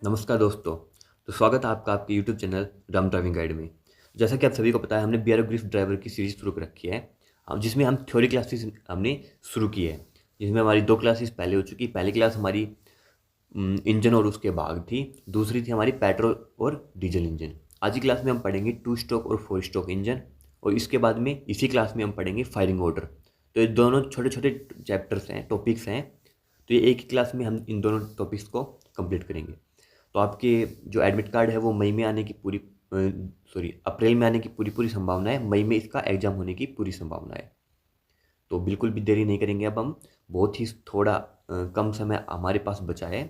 नमस्कार दोस्तों। तो स्वागत है आपका आपके YouTube channel Ram driving guide में। जैसा कि आप सभी को पता है, हमने बियर ग्रिफ ड्राइवर की सीरीज शुरू कर रखी है, जिसमें हम थ्योरी क्लासेस हमने शुरू की है, जिसमें हमारी 2 क्लासेस पहले हो चुकी। पहली क्लास हमारी इंजन और उसके भाग थी, दूसरी थी हमारी पेट्रोल और डीजल इंजन। आज की क्लास में हम पढ़ेंगे 2 स्ट्रोक और 4 स्ट्रोक इंजन, और इसके बाद में इसी क्लास में हम पढ़ेंगे फायरिंग ऑर्डर। तो ये दोनों छोटे छोटे चैप्टर्स हैं, टॉपिक्स हैं। तो ये एक ही क्लास में हम इन दोनों टॉपिक्स को कंप्लीट करेंगे। तो आपके जो एडमिट कार्ड है वो मई में आने की अप्रैल में आने की पूरी पूरी संभावना है। मई में इसका एग्ज़ाम होने की पूरी संभावना है। तो बिल्कुल भी देरी नहीं करेंगे। अब हम बहुत ही थोड़ा कम समय हमारे पास बचा है,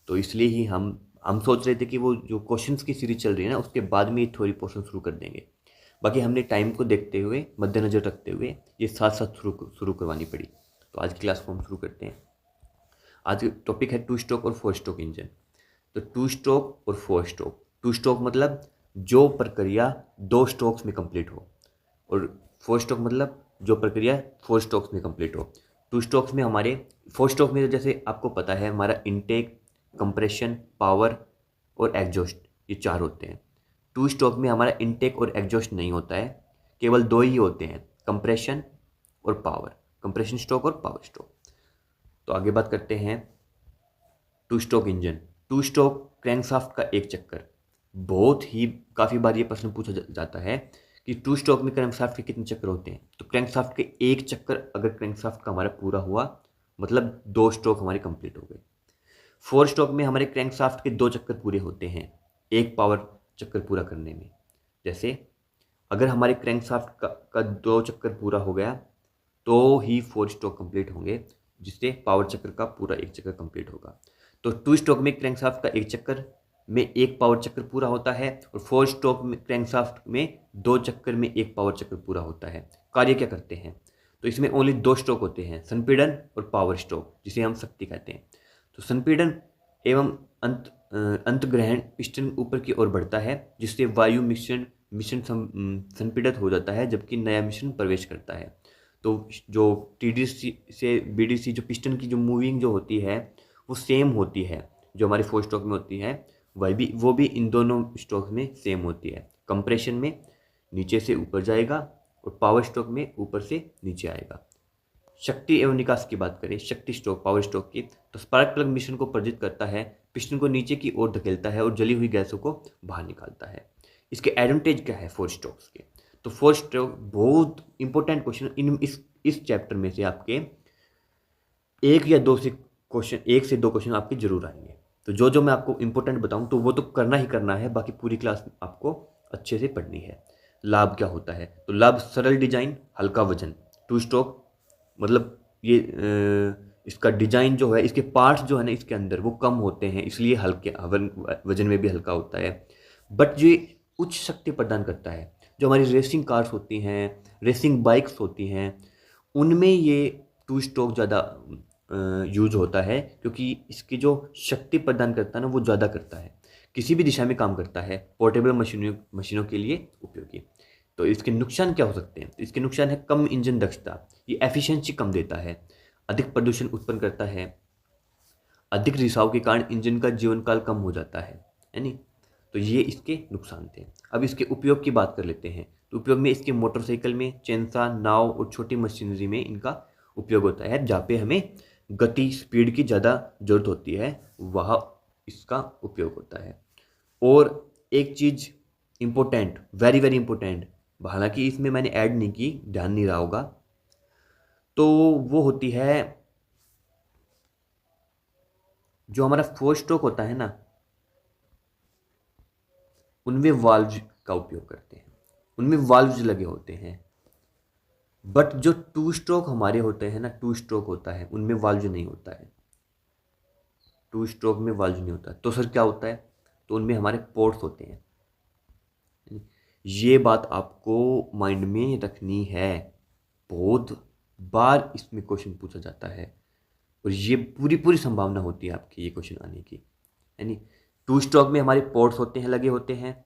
तो इसलिए ही हम सोच रहे थे कि वो जो क्वेश्चंस की सीरीज चल रही है ना, उसके बाद में ये थ्योरी पोर्शन शुरू कर देंगे। बाकी हमने टाइम को देखते हुए, मद्देनज़र रखते हुए ये साथ साथ शुरू करवानी पड़ी। तो आज की क्लास को हम शुरू करते हैं। आज टॉपिक है 2 स्ट्रोक और 4 स्ट्रोक इंजन। तो 2 स्ट्रोक और 4 स्ट्रोक। 2 स्ट्रोक मतलब जो प्रक्रिया 2 स्ट्रोक्स में कंप्लीट हो, और 4 स्ट्रोक मतलब जो प्रक्रिया 4 स्ट्रोक्स में कंप्लीट हो। 2 स्ट्रोक्स में हमारे 4 स्ट्रोक में, तो जैसे आपको पता है, हमारा इनटेक, कंप्रेशन, पावर और एग्जॉस्ट, ये 4 होते हैं। 2 स्ट्रोक में हमारा इनटेक और एग्जॉस्ट नहीं होता है, केवल 2 ही होते हैं, कंप्रेशन और पावर। कंप्रेशन स्ट्रोक और पावर स्ट्रोक। तो आगे बात करते हैं 2 स्ट्रोक इंजन। 2 स्ट्रोक क्रैंकशाफ्ट का एक चक्कर। बहुत ही काफ़ी बार ये प्रश्न पूछा जाता है कि 2 स्ट्रोक में क्रैंकशाफ्ट के कितने चक्कर होते हैं। तो क्रैंकशाफ्ट के एक चक्कर अगर क्रैंकशाफ्ट का हमारा पूरा हुआ, मतलब 2 स्ट्रोक हमारे कंप्लीट हो गए। 4 स्ट्रोक में हमारे क्रैंकशाफ्ट के 2 चक्कर पूरे होते हैं एक पावर चक्कर पूरा करने में। जैसे अगर हमारे क्रैंकशाफ्ट का 2 चक्कर पूरा हो गया तो ही 4 स्ट्रोक कंप्लीट होंगे, जिससे पावर चक्कर का पूरा एक चक्कर कंप्लीट होगा। तो 2 स्ट्रोक में क्रैंकशाफ्ट का एक चक्कर में एक पावर चक्कर पूरा होता है, और 4 स्ट्रोक में क्रैंकशाफ्ट में 2 चक्कर में एक पावर चक्कर पूरा होता है। कार्य क्या करते हैं? तो इसमें ओनली 2 स्ट्रोक होते हैं, संपीड़न और पावर स्ट्रोक, जिसे हम शक्ति कहते हैं। तो संपीड़न एवं अंतग्रहण पिस्टन ऊपर की ओर बढ़ता है, जिससे वायु मिश्रण मिश्रण संपीड़ित हो जाता है, जबकि नया मिश्रण प्रवेश करता है। तो जो टीडीसी से बीडीसी, जो पिस्टन की जो मूविंग जो होती है वो सेम होती है, जो हमारे 4 स्ट्रोक में होती है वो भी इन दोनों स्ट्रोक में सेम होती है। कंप्रेशन में नीचे से ऊपर जाएगा, और पावर स्ट्रोक में ऊपर से नीचे आएगा। शक्ति एवं निकास की बात करें, शक्ति स्ट्रोक, पावर स्ट्रोक की, तो स्पार्क प्लग मिश्रण को प्रज्वलित करता है, पिस्टन को नीचे की ओर धकेलता है और जली हुई गैसों को बाहर निकालता है। इसके एडवांटेज क्या है 4 स्ट्रोक्स के? तो 4 स्ट्रोक बहुत इंपॉर्टेंट क्वेश्चन इस चैप्टर में से आपके एक या दो से क्वेश्चन, 1 से 2 क्वेश्चन आपके जरूर आएंगे। तो जो जो मैं आपको इंपॉर्टेंट बताऊं तो वो तो करना ही करना है, बाकी पूरी क्लास आपको अच्छे से पढ़नी है। लाभ क्या होता है? तो लाभ सरल डिजाइन, हल्का वजन। 2 स्ट्रोक मतलब ये इसका डिजाइन जो है, इसके पार्ट्स जो है ना इसके अंदर, वो कम होते हैं, इसलिए हल्के वजन में भी हल्का होता है। बट ये उच्च शक्ति प्रदान करता है। जो हमारी रेसिंग कार्स होती हैं, रेसिंग बाइक्स होती हैं, उनमें ये 2 स्ट्रोक ज़्यादा यूज होता है, क्योंकि इसकी जो शक्ति प्रदान करता है ना वो ज़्यादा करता है, किसी भी दिशा में काम करता है, पोर्टेबल मशीनों के लिए उपयोगी। तो इसके नुकसान क्या हो सकते हैं? तो इसके नुकसान है कम इंजन दक्षता, ये एफिशिएंसी कम देता है, अधिक प्रदूषण उत्पन्न करता है, अधिक रिसाव के कारण इंजन का जीवन काल कम हो जाता है नहीं? तो ये इसके नुकसान थे। अब इसके उपयोग की बात कर लेते हैं। तो उपयोग में इसके मोटरसाइकिल में, चैनसा, नाव और छोटी मशीनरी में इनका उपयोग होता है। जहाँ पे हमें गति, स्पीड की ज़्यादा ज़रूरत होती है, वहाँ इसका उपयोग होता है। और एक चीज़ इम्पोर्टेंट, वेरी वेरी इंपॉर्टेंट, हालांकि इसमें मैंने ऐड नहीं की, ध्यान नहीं रहा होगा, तो वो होती है जो हमारा 4 स्ट्रोक होता है ना, उनमें वाल्व का उपयोग करते हैं, उनमें वाल्व्स लगे होते हैं। बट जो 2 स्ट्रोक हमारे होते हैं ना, 2 स्ट्रोक होता है, उनमें वाल्व नहीं होता है। 2 स्ट्रोक में वाल्व नहीं होता, तो सर क्या होता है? तो उनमें हमारे पोर्ट्स होते हैं। ये बात आपको माइंड में रखनी है, बहुत बार इसमें क्वेश्चन पूछा जाता है, और ये पूरी पूरी संभावना होती है आपकी ये क्वेश्चन आने की, यानी 2 स्ट्रोक में हमारे पोर्ट्स होते हैं, लगे होते हैं,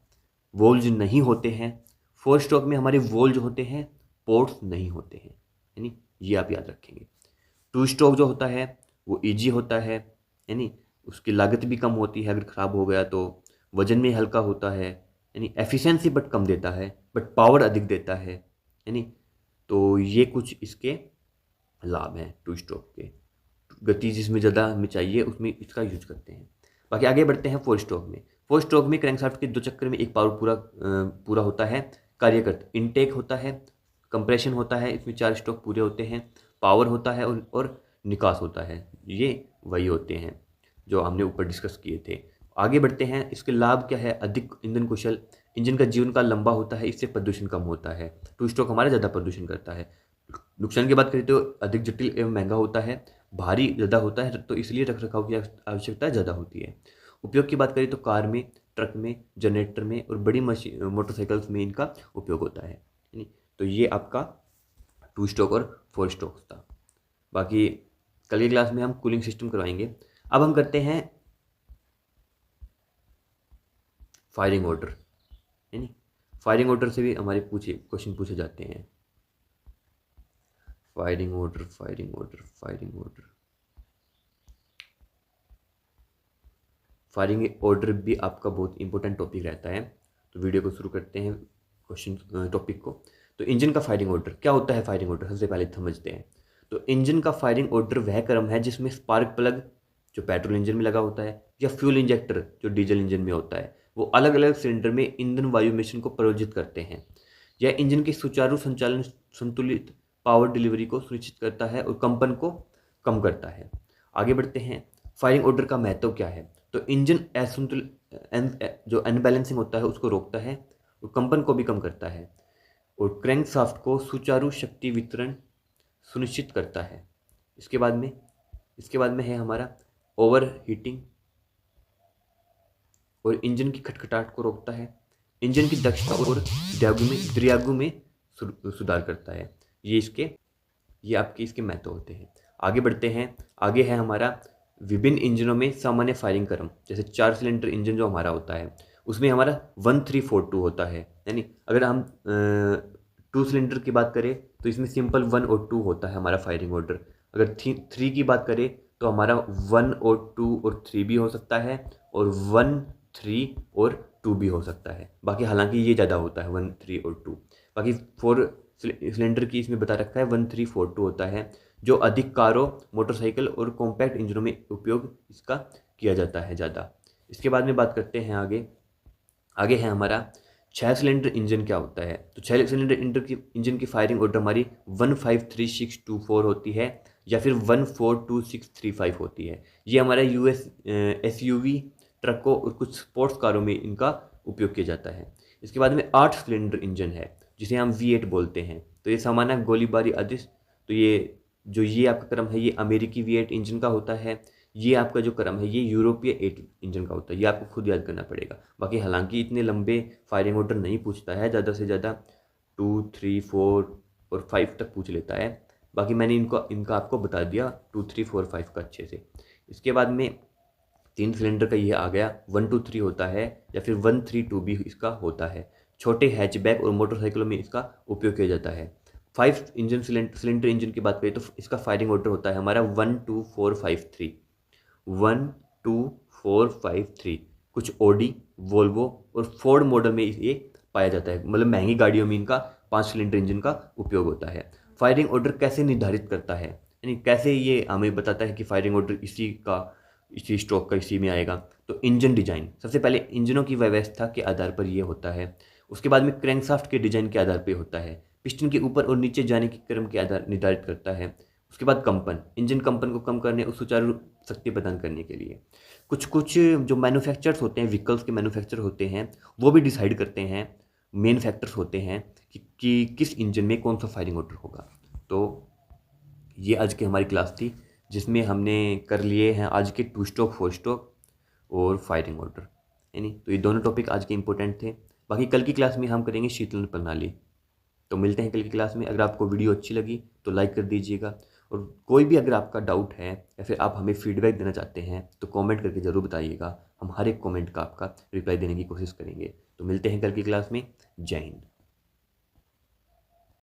वोल्ज नहीं होते हैं। 4 स्ट्रोक में हमारे वोल्ज होते हैं, पोर्ट्स नहीं होते हैं, यानी ये आप याद रखेंगे। 2 स्ट्रोक जो होता है वो ईजी होता है, यानी उसकी लागत भी कम होती है अगर ख़राब हो गया तो, वजन में हल्का होता है, यानी एफिशिएंसी बट कम देता है बट पावर अधिक देता है, यानी तो ये कुछ इसके लाभ हैं टू स्ट्रोक के। गति जिसमें ज़्यादा हमें चाहिए उसमें इसका यूज करते हैं। बाकी आगे बढ़ते हैं फोर स्ट्रोक में। फोर स्ट्रोक में क्रैंकशाफ्ट के 2 चक्कर में एक पावर पूरा होता है, कार्य करता, इनटेक होता है, कंप्रेशन होता है, इसमें 4 स्ट्रोक पूरे होते हैं, पावर होता है और निकास होता है। ये वही होते हैं जो हमने ऊपर डिस्कस किए थे। आगे बढ़ते हैं, इसके लाभ क्या है? अधिक ईंधन कुशल, इंजन का जीवन काल लंबा होता है, इससे प्रदूषण कम होता है। टू स्ट्रोक हमारा ज़्यादा प्रदूषण करता है। नुकसान की बात करें तो अधिक जटिल एवं महंगा होता है, भारी ज़्यादा होता है, तो इसलिए रख रखाव की आवश्यकता ज़्यादा होती है। उपयोग की बात करें तो कार में, ट्रक में, जनरेटर में और बड़ी मशीन मोटरसाइकिल्स में इनका उपयोग होता है। यानी तो ये आपका टू स्ट्रोक और फोर स्ट्रोक था। बाकी कल की क्लास में हम कूलिंग सिस्टम करवाएंगे। अब हम करते हैं फायरिंग ऑर्डर, यानी फायरिंग ऑर्डर से भी हमारे क्वेश्चन पूछे जाते हैं। Firing order, firing order, firing order, firing order भी आपका बहुत इंपॉर्टेंट टॉपिक रहता है। तो वीडियो को शुरू करते हैं क्वेश्चन टॉपिक को। तो इंजन का फायरिंग ऑर्डर क्या होता है? फायरिंग ऑर्डर सबसे पहले समझते हैं। तो इंजन का फायरिंग ऑर्डर वह क्रम है जिसमें स्पार्क प्लग जो पेट्रोल इंजन में लगा होता है या फ्यूल इंजेक्टर जो डीजल इंजन में होता है, वो अलग अलग सिलेंडर में ईंधन वायु मिश्रण को प्रयोजित करते हैं। यह इंजन के सुचारू संचालन, संतुलित पावर डिलीवरी को सुनिश्चित करता है और कंपन को कम करता है। आगे बढ़ते हैं, फायरिंग ऑर्डर का महत्व क्या है? तो इंजन जो अनबैलेंसिंग होता है उसको रोकता है और कंपन को भी कम करता है और क्रैंकशाफ्ट को सुचारू शक्ति वितरण सुनिश्चित करता है। इसके बाद में है हमारा ओवर हीटिंग और इंजन की खटखटाहट को रोकता है, इंजन की दक्षता और द्रव्यागु में सुधार करता है। ये आपके इसके महत्व होते हैं। आगे बढ़ते हैं, आगे है हमारा विभिन्न इंजनों में सामान्य फायरिंग क्रम। जैसे 4 सिलेंडर इंजन जो हमारा होता है उसमें हमारा 1342 होता है, यानी अगर हम 2 सिलेंडर की बात करें तो इसमें सिंपल 1 और 2 होता है हमारा फायरिंग ऑर्डर। अगर 3 की बात करें तो हमारा 1 और 2 और 3 भी हो सकता है और 1, 3 और 2 भी हो सकता है। बाकी हालांकि ये ज़्यादा होता है 1, 3 और 2। बाकी 4 सिलेंडर की इसमें बता रखा है 1342 होता है, जो अधिक कारों, मोटरसाइकिल और कॉम्पैक्ट इंजनों में उपयोग इसका किया जाता है ज़्यादा। इसके बाद में बात करते हैं आगे है हमारा 6 सिलेंडर इंजन क्या होता है? तो 6 सिलेंडर इंजन की फायरिंग ऑर्डर हमारी 153624 होती है या फिर 142635 होती है। ये हमारा SUV, ट्रकों और कुछ स्पोर्ट्स कारों में इनका उपयोग किया जाता है। इसके बाद में 8 सिलेंडर इंजन है जिसे हम V8 बोलते हैं। तो ये सामान्य गोलीबारी आदेश, तो ये आपका क्रम है ये अमेरिकी V8 इंजन का होता है। ये आपका जो क्रम है ये यूरोपीय 8 इंजन का होता है। ये आपको खुद याद करना पड़ेगा। बाकी हालांकि इतने लंबे फायरिंग ऑर्डर नहीं पूछता है, ज़्यादा से ज़्यादा 2, 3, 4 और 5 तक पूछ लेता है। बाकी मैंने इनका आपको बता दिया 2, 3, 4, 5 का अच्छे से। इसके बाद में 3 सिलेंडर का ये आ गया 1, 2, 3 होता है या फिर 1, 3, 2 भी इसका होता है। छोटे हैचबैक और मोटरसाइकिलों में इसका उपयोग किया जाता है। 5 सिलेंडर इंजन की बात करें तो इसका फायरिंग ऑर्डर होता है हमारा 1, 2, 4, 5, 3, 1, 2, 4, 5, 3। कुछ ऑडी, वोल्वो और फोर्ड मॉडल में ये पाया जाता है, मतलब महंगी गाड़ियों में इनका 5 सिलेंडर इंजन का उपयोग होता है। फायरिंग ऑर्डर कैसे निर्धारित करता है, यानी कैसे ये हमें बताता है कि फायरिंग ऑर्डर इसी स्ट्रोक का इसी में आएगा? तो इंजन डिजाइन, सबसे पहले इंजनों की व्यवस्था के आधार पर यह होता है। उसके बाद में क्रैंकशाफ्ट के डिजाइन के आधार पर होता है। पिस्टन के ऊपर और नीचे जाने के क्रम के आधार निर्धारित करता है। उसके बाद कंपन, इंजन कंपन को कम करने और सुचारू शक्ति प्रदान करने के लिए कुछ जो मैन्युफैक्चरर्स होते हैं, व्हीकल्स के मैन्युफैक्चर होते हैं, वो भी डिसाइड करते हैं, मेन फैक्टर्स होते हैं कि किस इंजन में कौन सा फायरिंग ऑर्डर होगा। तो ये आज की हमारी क्लास थी जिसमें हमने कर लिए हैं आज के 2 स्ट्रोक, 4 स्ट्रोक और फायरिंग ऑर्डर, यानी तो ये दोनों टॉपिक आज के इंपॉर्टेंट थे। बाकी कल की क्लास में हम करेंगे शीतलन प्रणाली। तो मिलते हैं कल की क्लास में। अगर आपको वीडियो अच्छी लगी तो लाइक कर दीजिएगा और कोई भी अगर आपका डाउट है या फिर आप हमें फीडबैक देना चाहते हैं तो कमेंट करके ज़रूर बताइएगा। हम हर एक कमेंट का आपका रिप्लाई देने की कोशिश करेंगे। तो मिलते हैं कल की क्लास में। जय हिंद।